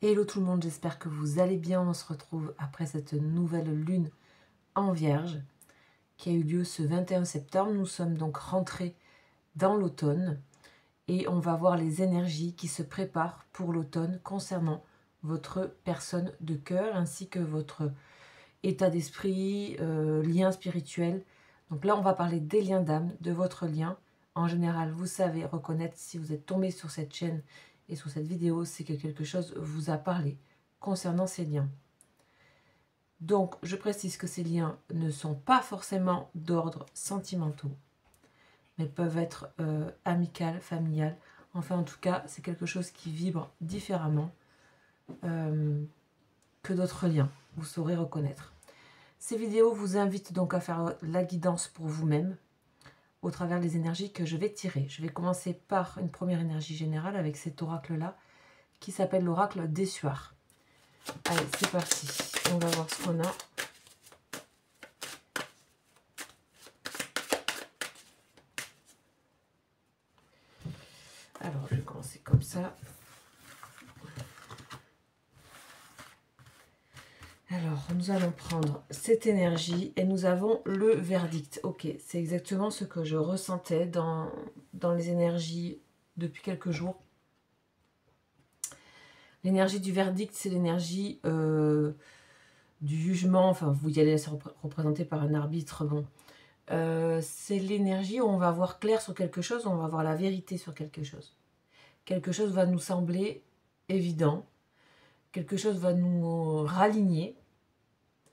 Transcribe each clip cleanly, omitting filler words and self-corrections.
Hello tout le monde, j'espère que vous allez bien. On se retrouve après cette nouvelle lune en Vierge qui a eu lieu ce 21 septembre. Nous sommes donc rentrés dans l'automne et on va voir les énergies qui se préparent pour l'automne concernant votre personne de cœur ainsi que votre état d'esprit, lien spirituel. Donc là, on va parler des liens d'âme, de votre lien. En général, vous savez reconnaître si vous êtes tombé sur cette chaîne et sur cette vidéo, c'est que quelque chose vous a parlé concernant ces liens. Donc, je précise que ces liens ne sont pas forcément d'ordre sentimentaux, mais peuvent être amicales, familiales. Enfin, en tout cas, c'est quelque chose qui vibre différemment que d'autres liens. Vous saurez reconnaître. Ces vidéos vous invitent donc à faire la guidance pour vous-même au travers des énergies que je vais tirer. Je vais commencer par une première énergie générale avec cet oracle-là qui s'appelle l'oracle d'Essuar. Allez, c'est parti. On va voir ce qu'on a. Alors, je vais commencer comme ça. Alors, nous allons prendre cette énergie et nous avons le verdict. Ok, c'est exactement ce que je ressentais dans les énergies depuis quelques jours. L'énergie du verdict, c'est l'énergie du jugement. Enfin, vous y allez se représenter par un arbitre. Bon, c'est l'énergie où on va voir clair sur quelque chose, où on va voir la vérité sur quelque chose. Quelque chose va nous sembler évident. Quelque chose va nous raligner.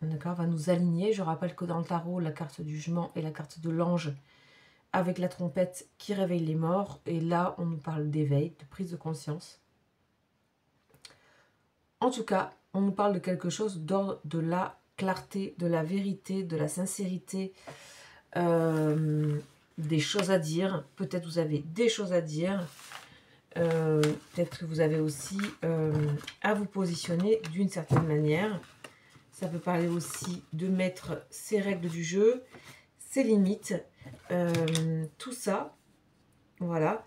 D'accord, va nous aligner. Je rappelle que dans le tarot, la carte du jugement et la carte de l'ange avec la trompette qui réveille les morts. Et là, on nous parle d'éveil, de prise de conscience. En tout cas, on nous parle de quelque chose d'ordre de la clarté, de la vérité, de la sincérité, des choses à dire. Peut-être vous avez des choses à dire. Peut-être que vous avez aussi à vous positionner d'une certaine manière. Ça peut parler aussi de mettre ses règles du jeu, ses limites, tout ça. Voilà.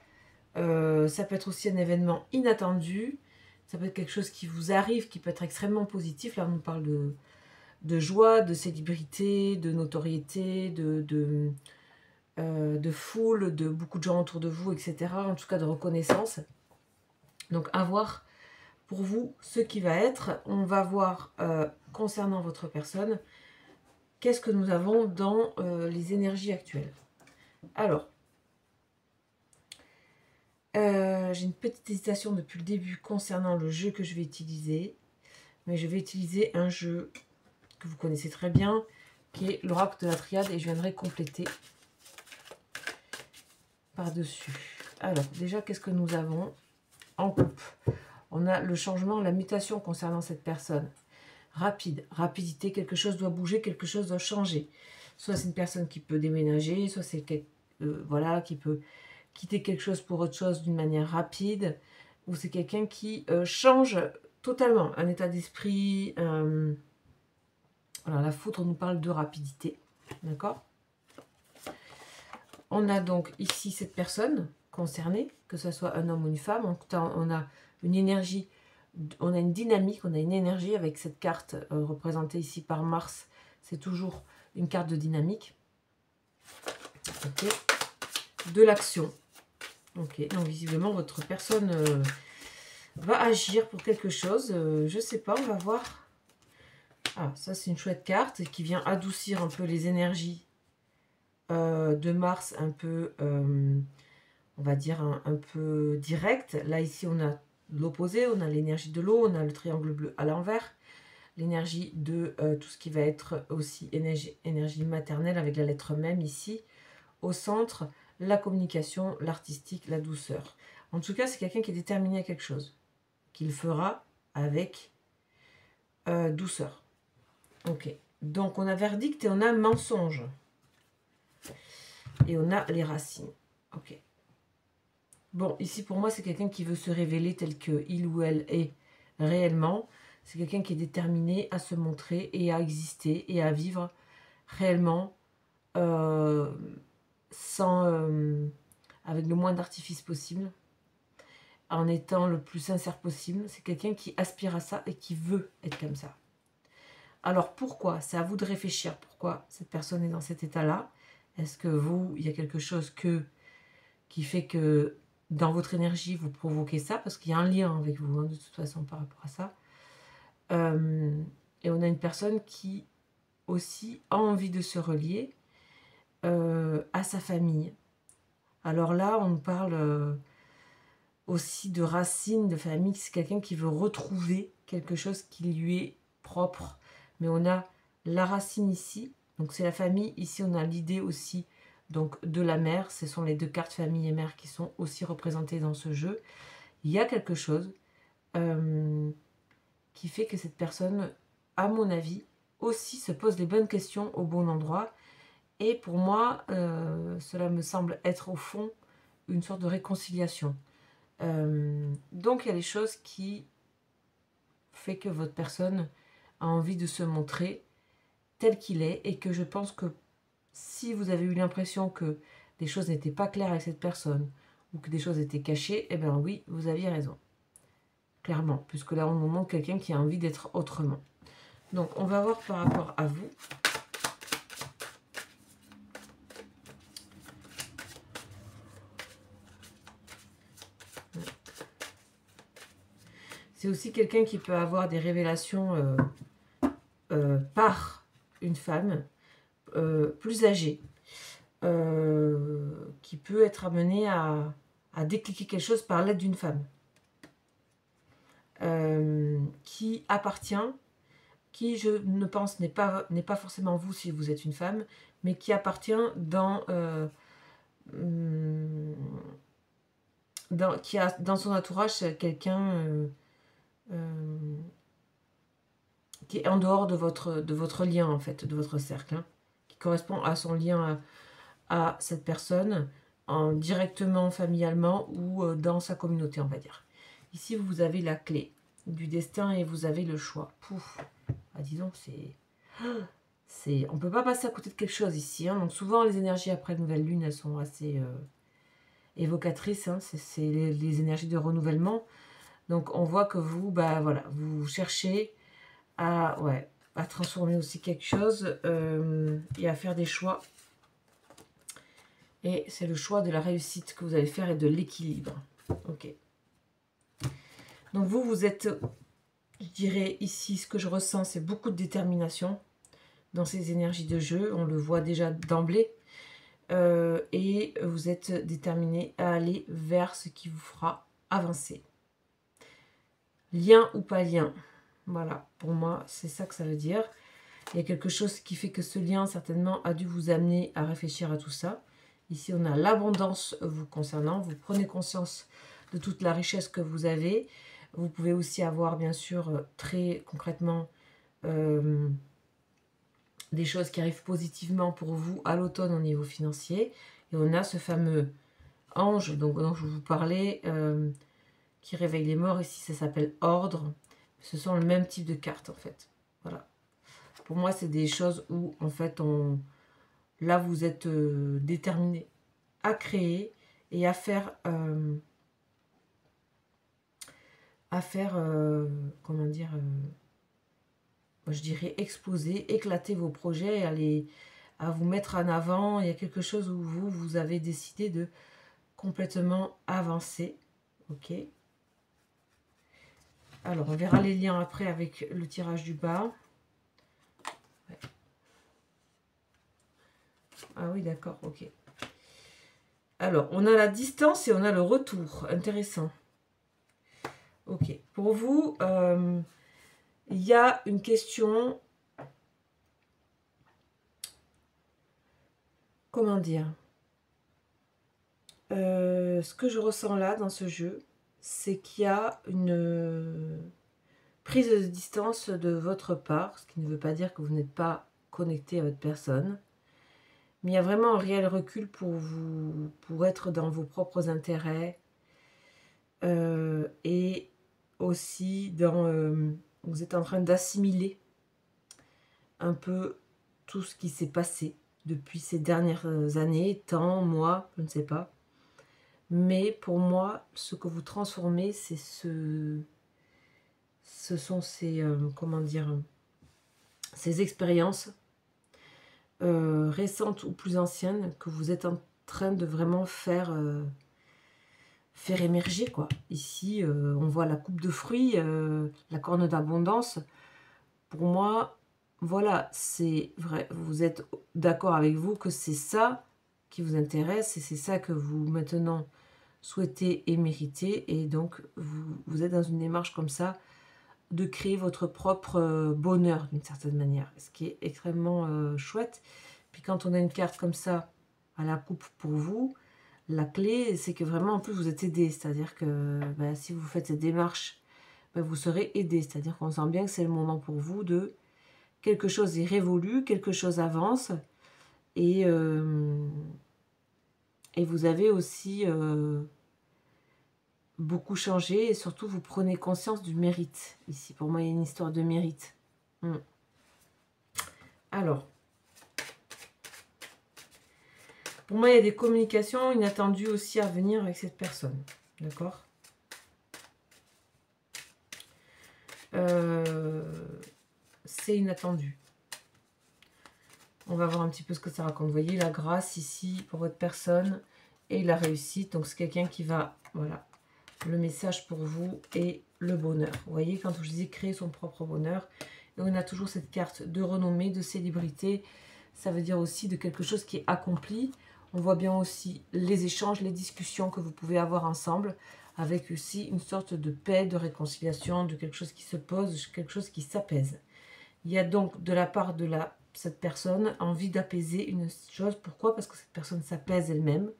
Ça peut être aussi un événement inattendu. Ça peut être quelque chose qui vous arrive, qui peut être extrêmement positif. Là, on nous parle de joie, de célébrité, de notoriété, de foule, de beaucoup de gens autour de vous, etc. En tout cas, de reconnaissance. Donc, à voir pour vous ce qui va être. On va voir concernant votre personne, qu'est-ce que nous avons dans les énergies actuelles. Alors, j'ai une petite hésitation depuis le début concernant le jeu que je vais utiliser. Mais je vais utiliser un jeu que vous connaissez très bien, qui est l'oracle de la triade, et je viendrai compléter par-dessus. Alors, déjà, qu'est-ce que nous avons en coupe? On a le changement, la mutation concernant cette personne. Rapide, rapidité, quelque chose doit bouger, quelque chose doit changer. Soit c'est une personne qui peut déménager, soit c'est voilà, qui peut quitter quelque chose pour autre chose d'une manière rapide, ou c'est quelqu'un qui change totalement un état d'esprit. Voilà, la foudre nous parle de rapidité, d'accord? On a donc ici cette personne concernée, que ce soit un homme ou une femme. En tout cas, on a une énergie, on a une dynamique, on a une énergie avec cette carte représentée ici par Mars. C'est toujours une carte de dynamique. Okay. De l'action. Ok, donc visiblement votre personne va agir pour quelque chose. Je sais pas, on va voir. Ah, ça c'est une chouette carte qui vient adoucir un peu les énergies de Mars, un peu, on va dire, un peu direct. Là, ici, on a l'opposé, on a l'énergie de l'eau, on a le triangle bleu à l'envers, l'énergie de tout ce qui va être aussi énergie maternelle avec la lettre même ici, au centre, la communication, l'artistique, la douceur. En tout cas, c'est quelqu'un qui est déterminé à quelque chose, qu'il fera avec douceur. Ok, donc on a verdict et on a mensonge. Et on a les racines. Ok. Bon, ici pour moi, c'est quelqu'un qui veut se révéler tel qu'il ou elle est réellement. C'est quelqu'un qui est déterminé à se montrer et à exister et à vivre réellement sans, avec le moins d'artifice possible. en étant le plus sincère possible. C'est quelqu'un qui aspire à ça et qui veut être comme ça. Alors pourquoi? C'est à vous de réfléchir pourquoi cette personne est dans cet état-là. Est-ce que vous, il y a quelque chose qui fait que dans votre énergie, vous provoquez ça? Parce qu'il y a un lien avec vous, hein, de toute façon, par rapport à ça. Et on a une personne qui aussi a envie de se relier à sa famille. Alors là, on parle aussi de racines, de famille. C'est quelqu'un qui veut retrouver quelque chose qui lui est propre. Mais on a la racine ici, donc c'est la famille. Ici, on a l'idée aussi donc de la mère. Ce sont les deux cartes famille et mère qui sont aussi représentées dans ce jeu. Il y a quelque chose qui fait que cette personne, à mon avis, aussi se pose les bonnes questions au bon endroit. Et pour moi, cela me semble être au fond une sorte de réconciliation. Donc il y a des choses qui fait que votre personne a envie de se montrer tel qu'il est, et que je pense que si vous avez eu l'impression que des choses n'étaient pas claires avec cette personne ou que des choses étaient cachées, eh bien oui, vous aviez raison. Clairement, puisque là on nous montre quelqu'un qui a envie d'être autrement. Donc on va voir par rapport à vous. C'est aussi quelqu'un qui peut avoir des révélations par une femme plus âgée, qui peut être amenée à décliquer quelque chose par l'aide d'une femme, qui appartient, qui je ne pense n'est pas forcément vous si vous êtes une femme, mais qui appartient qui a dans son entourage quelqu'un qui est en dehors de votre lien, en fait, de votre cercle, hein, qui correspond à son lien à cette personne, directement, familialement, ou dans sa communauté, on va dire. Ici, vous avez la clé du destin et vous avez le choix. Pouf. Ah, dis donc, on ne peut pas passer à côté de quelque chose ici, hein. Donc souvent, les énergies après la nouvelle lune, elles sont assez évocatrices, hein. C'est les énergies de renouvellement. Donc on voit que vous, bah voilà, vous cherchez à transformer aussi quelque chose et à faire des choix. Et c'est le choix de la réussite que vous allez faire et de l'équilibre. Ok. Donc vous êtes, je dirais ici, ce que je ressens, c'est beaucoup de détermination dans ces énergies de jeu. On le voit déjà d'emblée. Et vous êtes déterminé à aller vers ce qui vous fera avancer. Lien ou pas lien. Voilà, pour moi, c'est ça que ça veut dire. Il y a quelque chose qui fait que ce lien, certainement, a dû vous amener à réfléchir à tout ça. Ici, on a l'abondance vous concernant. Vous prenez conscience de toute la richesse que vous avez. Vous pouvez aussi avoir, bien sûr, très concrètement, des choses qui arrivent positivement pour vous à l'automne au niveau financier. Et on a ce fameux ange dont je vous parlais, qui réveille les morts. Ici, ça s'appelle ordre. Ce sont le même type de cartes, en fait. Voilà. Pour moi, c'est des choses où, en fait, là, vous êtes déterminé à créer et à faire, comment dire, je dirais exploser, éclater vos projets, à vous mettre en avant. Il y a quelque chose où vous avez décidé de complètement avancer. Ok. Alors, on verra les liens après avec le tirage du bas. Ouais. Ah oui, d'accord, ok. Alors, on a la distance et on a le retour. Intéressant. Ok. Pour vous, il y a une question... Comment dire, ce que je ressens là, dans ce jeu, c'est qu'il y a une prise de distance de votre part, ce qui ne veut pas dire que vous n'êtes pas connecté à votre personne. Mais il y a vraiment un réel recul pour être dans vos propres intérêts. Et aussi, vous êtes en train d'assimiler un peu tout ce qui s'est passé depuis ces dernières années, temps, mois, je ne sais pas. Mais pour moi, ce que vous transformez, c'est ce sont ces, comment dire, ces expériences récentes ou plus anciennes que vous êtes en train de vraiment faire émerger, quoi. Ici, on voit la coupe de fruits, la corne d'abondance. Pour moi, voilà, c'est vrai, vous êtes d'accord avec vous que c'est ça qui vous intéresse et c'est ça que vous, maintenant, souhaitez et méritez. Et donc, vous êtes dans une démarche comme ça de créer votre propre bonheur, d'une certaine manière, ce qui est extrêmement chouette. Puis quand on a une carte comme ça à la coupe pour vous, la clé, c'est que vraiment, en plus, vous êtes aidé. C'est-à-dire que si vous faites cette démarche, vous serez aidé. C'est-à-dire qu'on sent bien que c'est le moment pour vous de... Quelque chose est révolu, quelque chose avance. Et vous avez aussi beaucoup changé. Et surtout, vous prenez conscience du mérite. Ici, pour moi, il y a une histoire de mérite. Alors, pour moi, il y a des communications inattendues aussi à venir avec cette personne. D'accord ? C'est inattendu. On va voir un petit peu ce que ça raconte. Vous voyez, la grâce ici pour votre personne et la réussite. Donc, c'est quelqu'un qui va... Voilà. Le message pour vous et le bonheur. Vous voyez, quand je disais créer son propre bonheur, et on a toujours cette carte de renommée, de célébrité. Ça veut dire aussi de quelque chose qui est accompli. On voit bien aussi les échanges, les discussions que vous pouvez avoir ensemble, avec aussi une sorte de paix, de réconciliation, de quelque chose qui se pose, quelque chose qui s'apaise. Il y a donc de la part de cette personne envie d'apaiser une chose. Pourquoi? Parce que cette personne s'apaise elle-même.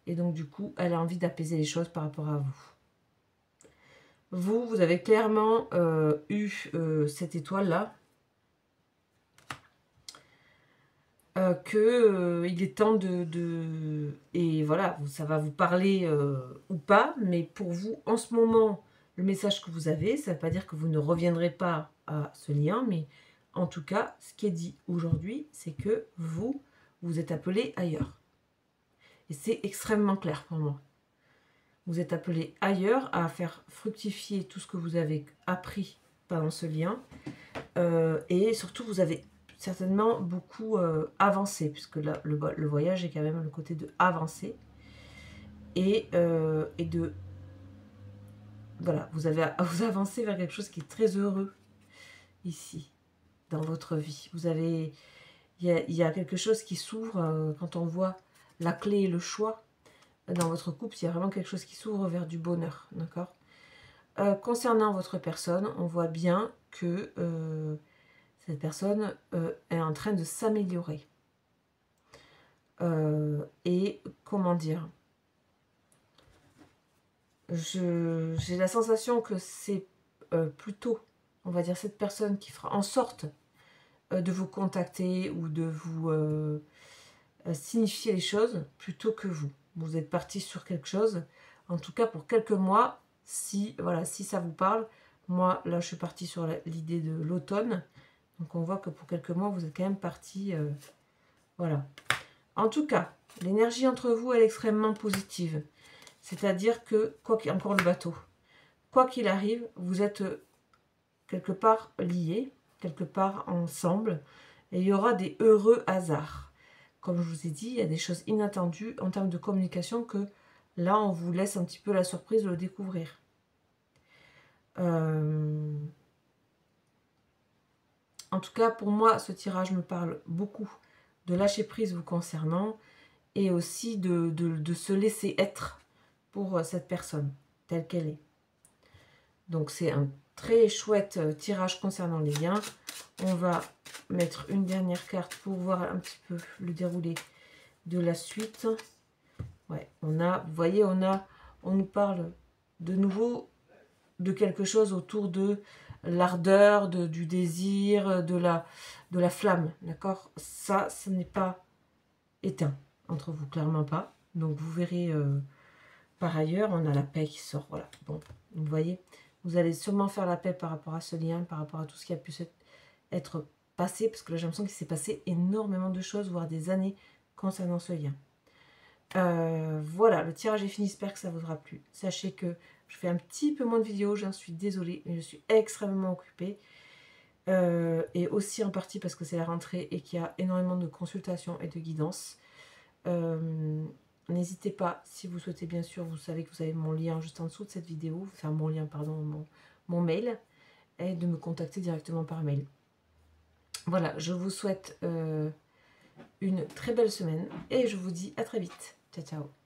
Et donc du coup, elle a envie d'apaiser les choses par rapport à vous. Vous avez clairement eu cette étoile-là. Il est temps de... Et voilà, ça va vous parler ou pas, mais pour vous, en ce moment, le message que vous avez, ça ne veut pas dire que vous ne reviendrez pas à ce lien, mais en tout cas, ce qui est dit aujourd'hui, c'est que vous êtes appelé ailleurs. Et c'est extrêmement clair pour moi. Vous êtes appelé ailleurs à faire fructifier tout ce que vous avez appris pendant ce lien. Et surtout, vous avez certainement beaucoup avancé, puisque là, le voyage est quand même le côté de avancer. Et de... Voilà, vous avancez vers quelque chose qui est très heureux ici, dans votre vie. Vous avez... Il y a quelque chose qui s'ouvre quand on voit la clé et le choix. Dans votre couple, il y a vraiment quelque chose qui s'ouvre vers du bonheur, d'accord ? Concernant votre personne, on voit bien que cette personne est en train de s'améliorer. Et comment dire, j'ai la sensation que c'est plutôt, on va dire, cette personne qui fera en sorte de vous contacter ou de vous signifier les choses plutôt que vous. Vous êtes parti sur quelque chose, en tout cas pour quelques mois, si ça vous parle. Moi, là, je suis partie sur l'idée de l'automne. Donc, on voit que pour quelques mois, vous êtes quand même parti. Voilà. En tout cas, l'énergie entre vous, elle est extrêmement positive. C'est-à-dire que, encore le bateau, quoi qu'il arrive, vous êtes quelque part liés, quelque part ensemble, et il y aura des heureux hasards. Comme je vous ai dit, il y a des choses inattendues en termes de communication que là, on vous laisse un petit peu la surprise de le découvrir. En tout cas, pour moi, ce tirage me parle beaucoup de lâcher prise vous concernant et aussi de se laisser être pour cette personne, telle qu'elle est. Donc, c'est un très chouette tirage concernant les liens. On va mettre une dernière carte pour voir un petit peu le déroulé de la suite. Ouais, vous voyez, on nous parle de nouveau de quelque chose autour de l'ardeur, du désir, de la flamme, d'accord ? Ça, ce n'est pas éteint entre vous, clairement pas. Donc, vous verrez, par ailleurs, on a la paix qui sort, voilà. Bon, vous voyez, vous allez sûrement faire la paix par rapport à ce lien, par rapport à tout ce qui a pu être passé, parce que là, j'ai l'impression qu'il s'est passé énormément de choses, voire des années concernant ce lien. Voilà, le tirage est fini, j'espère que ça vous aura plu. Sachez que je fais un petit peu moins de vidéos, j'en suis désolée, mais je suis extrêmement occupée. Et aussi en partie parce que c'est la rentrée et qu'il y a énormément de consultations et de guidance. N'hésitez pas, si vous souhaitez, bien sûr, vous savez que vous avez mon lien juste en dessous de cette vidéo, enfin mon lien, pardon, mon mail, et de me contacter directement par mail. Voilà, je vous souhaite une très belle semaine et je vous dis à très vite. Ciao, ciao.